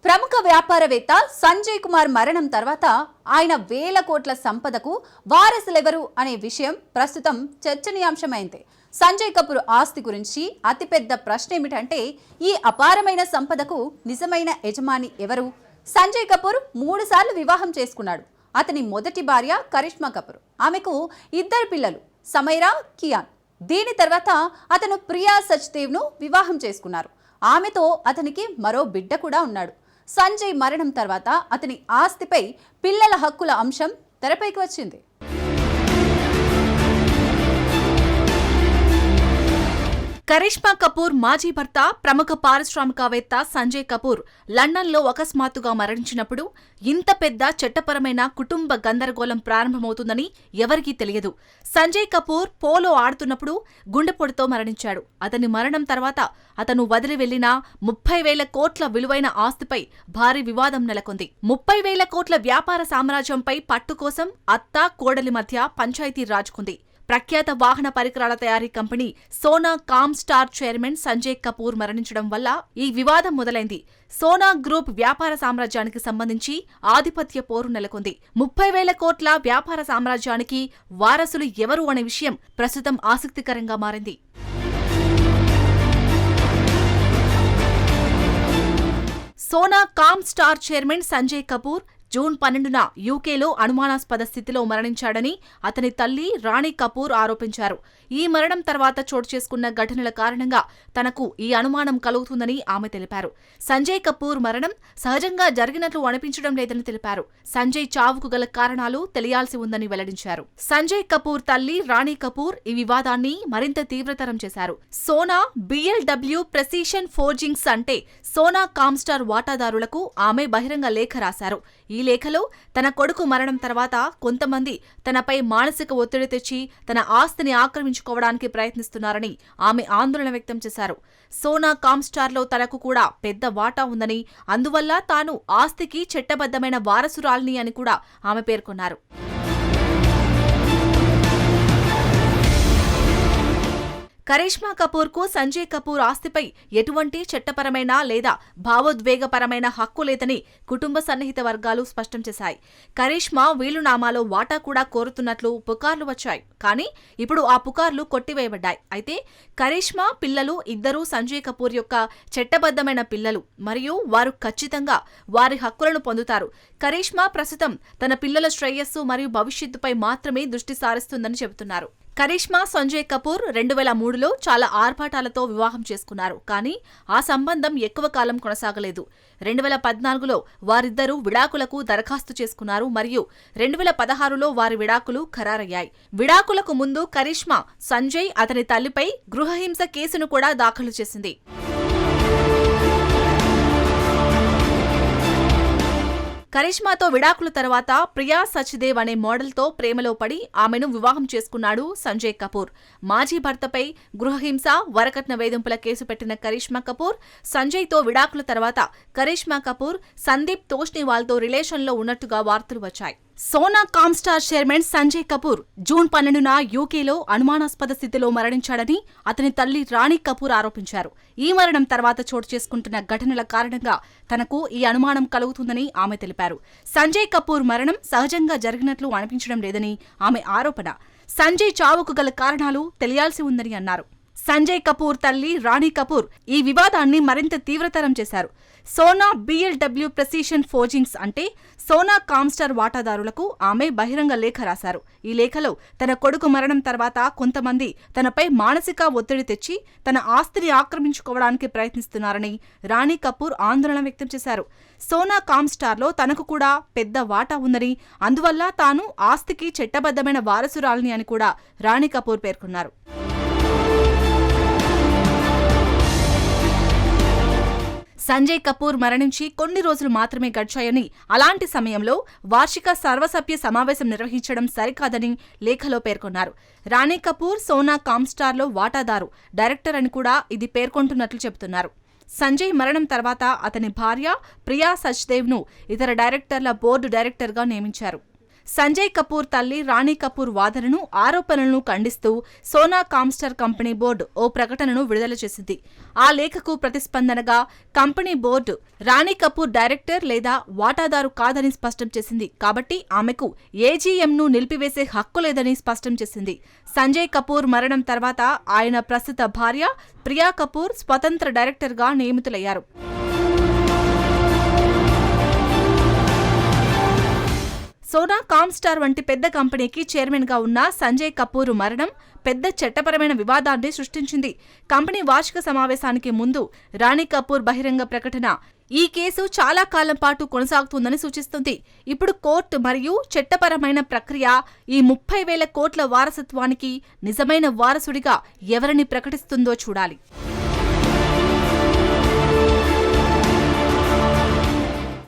ప్రముఖ వ్యాపారవేత్త సంజయ్ కుమార్ మరణం తర్వాత ఆయన వేల కోట్ల సంపదకు వారసులెవరు అనే విషయం ప్రస్తుతం చర్చనీయాంశమైంది. సంజయ్ కపూర్ ఆస్తి గురించి అతిపెద్ద ప్రశ్న ఏమిటంటే, ఈ అపారమైన సంపదకు నిజమైన యజమాని ఎవరు? సంజయ్ కపూర్ 3 సార్లు వివాహం చేసుకున్నాడు. అతని మొదటి భార్య కరిష్మా కపూర్. ఆమెకు 2 పిల్లలు, సమైరా, కియాన్. దీని తర్వాత అతను ప్రియా సచ్దేవ్ను వివాహం చేసుకున్నారు. ఆమెతో అతనికి మరో బిడ్డ కూడా ఉన్నాడు. సంజయ్ మరణం తర్వాత అతని ఆస్తిపై పిల్లల హక్కుల అంశం తెరపైకి వచ్చింది. కరిష్మా కపూర్ మాజీ భర్త ప్రముఖ పారిశ్రామికవేత్త సంజయ్ కపూర్ లండన్లో అకస్మాత్తుగా మరణించినప్పుడు ఇంత పెద్ద చట్టపరమైన కుటుంబ గందరగోళం ప్రారంభమవుతుందని ఎవరికీ తెలియదు. సంజయ్ కపూర్ పోలో ఆడుతున్నప్పుడు గుండెపోటుతో మరణించాడు. అతని మరణం తర్వాత అతను వదిలి వెళ్లిన 30,000 కోట్ల విలువైన ఆస్తిపై భారీ వివాదం నెలకొంది. 30,000 కోట్ల వ్యాపార సామ్రాజ్యంపై పట్టు కోసం అత్త కోడలి మధ్య పంచాయతీ రాజుకుంది. ప్రఖ్యాత వాహన పరికరాల తయారీ కంపెనీ సోనా కామ్స్టార్ చైర్మన్ సంజయ్ కపూర్ మరణించడం వల్ల ఈ వివాదం మొదలైంది. సోనా గ్రూప్ వ్యాపార సామ్రాజ్యానికి సంబంధించి ఆధిపత్య పోరు నెలకొంది. 30,000 కోట్ల వ్యాపార సామ్రాజ్యానికి వారసులు ఎవరు అనే విషయం ప్రస్తుతం ఆసక్తికరంగా మారింది. సోనా కామ్స్టార్ చైర్మన్ సంజయ్ కపూర్ జూన్ 12న యూకేలో అనుమానాస్పద స్థితిలో మరణించాడని అతని తల్లి రాణి కపూర్ ఆరోపించారు. ఈ మరణం తర్వాత చోటు చేసుకున్న ఘటనల కారణంగా తనకు ఈ అనుమానం కలుగుతుందని ఆమె తెలిపారు. సంజయ్ కపూర్ మరణం సహజంగా జరిగినట్లు అనిపించడం లేదని తెలిపారు. సంజయ్ చావుకు గల కారణాలు తెలియాల్సి ఉందని వెల్లడించారు. సంజయ్ కపూర్ తల్లి రాణి కపూర్ ఈ వివాదాన్ని మరింత తీవ్రతరం చేశారు. సోనా BLW ప్రెసిషన్ ఫోర్జింగ్స్ అంటే సోనా కామ్స్టార్ వాటాదారులకు ఆమె బహిరంగ లేఖ రాశారు. ఈ లేఖలో తన కొడుకు మరణం తర్వాత కొంతమంది తనపై మానసిక ఒత్తిడి తెచ్చి తన ఆస్తిని ఆక్రమించుకోవడానికి ప్రయత్నిస్తున్నారని ఆమె ఆందోళన వ్యక్తం చేశారు. సోనా కామ్స్టార్లో తనకు కూడా పెద్ద వాటా ఉందని, అందువల్ల తాను ఆస్తికి చట్టబద్ధమైన వారసురాలిని అని కూడా ఆమె పేర్కొన్నారు. కరిష్మా కపూర్కు సంజయ్ కపూర్ ఆస్తిపై ఎటువంటి చట్టపరమైన లేదా భావోద్వేగపరమైన హక్కు లేదని కుటుంబ సన్నిహిత వర్గాలు స్పష్టం చేశాయి. కరిష్మా వీలునామాలో వాటా కూడా కోరుతున్నట్లు పుకార్లు వచ్చాయి. కానీ ఇప్పుడు ఆ పుకార్లు కొట్టివేయబడ్డాయి. అయితే కరిష్మా పిల్లలు ఇద్దరూ సంజయ్ కపూర్ యొక్క చట్టబద్ధమైన పిల్లలు మరియు వారు ఖచ్చితంగా వారి హక్కులను పొందుతారు. కరిష్మా ప్రస్తుతం తన పిల్లల శ్రేయస్సు మరియు భవిష్యత్తుపై మాత్రమే దృష్టి సారిస్తుందని చెబుతున్నారు. కరిష్మా సంజయ్ కపూర్ 2003లో చాలా ఆర్భాటాలతో వివాహం చేసుకున్నారు. కానీ ఆ సంబంధం ఎక్కువ కాలం కొనసాగలేదు. 2014లో వారిద్దరూ విడాకులకు దరఖాస్తు చేసుకున్నారు మరియు 2016లో వారి విడాకులు ఖరారయ్యాయి. విడాకులకు ముందు కరిష్మా సంజయ్ అతని తల్లిపై గృహహింస కేసును కూడా దాఖలు చేసింది. కరిష్మాతో విడాకుల తర్వాత ప్రియా సచ్దేవ్ అనే మోడల్తో ప్రేమలో పడి ఆమెను వివాహం చేసుకున్నాడు సంజయ్ కపూర్. మాజీ భర్తపై గృహహింస, వరకట్న వేధింపుల కేసు పెట్టిన కరిష్మా కపూర్ సంజయ్తో విడాకుల తర్వాత కరిష్మా కపూర్ సందీప్ తోష్నివాల్తో రిలేషన్లో ఉన్నట్టుగా వార్తలు వచ్చాయి. సోనా కామ్స్టార్ చైర్మన్ సంజయ్ కపూర్ జూన్ 12న యూకేలో అనుమానాస్పద స్థితిలో మరణించాడని అతని తల్లి రాణి కపూర్ ఆరోపించారు. ఈ మరణం తర్వాత చోటు చేసుకుంటున్న ఘటనల కారణంగా తనకు ఈ అనుమానం కలుగుతుందని ఆమె తెలిపారు. సంజయ్ కపూర్ మరణం సహజంగా జరిగినట్లు అనిపించడం లేదని ఆమె ఆరోపణ. సంజయ్ చావుకు గల కారణాలు తెలియాల్సి ఉందని అన్నారు. సంజయ్ కపూర్ తల్లి రాణి కపూర్ ఈ వివాదాన్ని మరింత తీవ్రతరం చేశారు. సోనా BLW ప్రెసిషన్ ఫోర్జింగ్స్ అంటే సోనా కామ్స్టార్ వాటాదారులకు ఆమె బహిరంగ లేఖ రాశారు. ఈ లేఖలో తన కొడుకు మరణం తర్వాత కొంతమంది తనపై మానసిక ఒత్తిడి తెచ్చి తన ఆస్తిని ఆక్రమించుకోవడానికి ప్రయత్నిస్తున్నారని రాణి కపూర్ ఆందోళన వ్యక్తం చేశారు. సోనా కామ్స్టార్లో తనకు కూడా పెద్ద వాటా ఉందని, అందువల్ల తాను ఆస్తికి చట్టబద్ధమైన వారసురాలిని అని కూడా రాణి కపూర్ పేర్కొన్నారు. సంజయ్ కపూర్ మరణించి కొన్ని రోజులు మాత్రమే గడిచాయని, అలాంటి సమయంలో వార్షిక సర్వసభ్య సమావేశం నిర్వహించడం సరికాదని లేఖలో పేర్కొన్నారు. రాణి కపూర్ సోనా కామ్స్టార్లో వాటాదారు, డైరెక్టర్ అని కూడా ఇది పేర్కొంటున్నట్లు చెబుతున్నారు. సంజయ్ మరణం తర్వాత అతని భార్య ప్రియా సచ్దేవ్ను ఇతర డైరెక్టర్ల బోర్డు డైరెక్టర్గా నియమించారు. సంజయ్ కపూర్ తల్లి రాణి కపూర్ వాదనను, ఆరోపణలను ఖండిస్తూ సోనా కామ్స్టార్ కంపెనీ బోర్డు ఓ ప్రకటనను విడుదల చేసింది. ఆ లేఖకు ప్రతిస్పందనగా కంపెనీ బోర్డు రాణి కపూర్ డైరెక్టర్ లేదా వాటాదారు కాదని స్పష్టం చేసింది. కాబట్టి ఆమెకు ఏజీఎంను నిలిపివేసే హక్కు లేదని స్పష్టం చేసింది. సంజయ్ కపూర్ మరణం తర్వాత ఆయన ప్రస్తుత భార్య ప్రియా కపూర్ స్వతంత్ర డైరెక్టర్గా నియమితులయ్యారు. సోనా కామ్స్టార్ వంటి పెద్ద కంపెనీకి చైర్మన్ గా ఉన్న సంజయ్ కపూర్ మరణం పెద్ద చట్టపరమైన వివాదాన్ని సృష్టించింది. కంపెనీ వార్షిక సమావేశానికి ముందు రాణి కపూర్ బహిరంగ ప్రకటన ఈ కేసు చాలా కాలం పాటు కొనసాగుతుందని సూచిస్తుంది. ఇప్పుడు కోర్టు మరియు చట్టపరమైన ప్రక్రియ ఈ 30,000 కోట్ల వారసత్వానికి నిజమైన వారసుడిగా ఎవరిని ప్రకటిస్తుందో చూడాలి.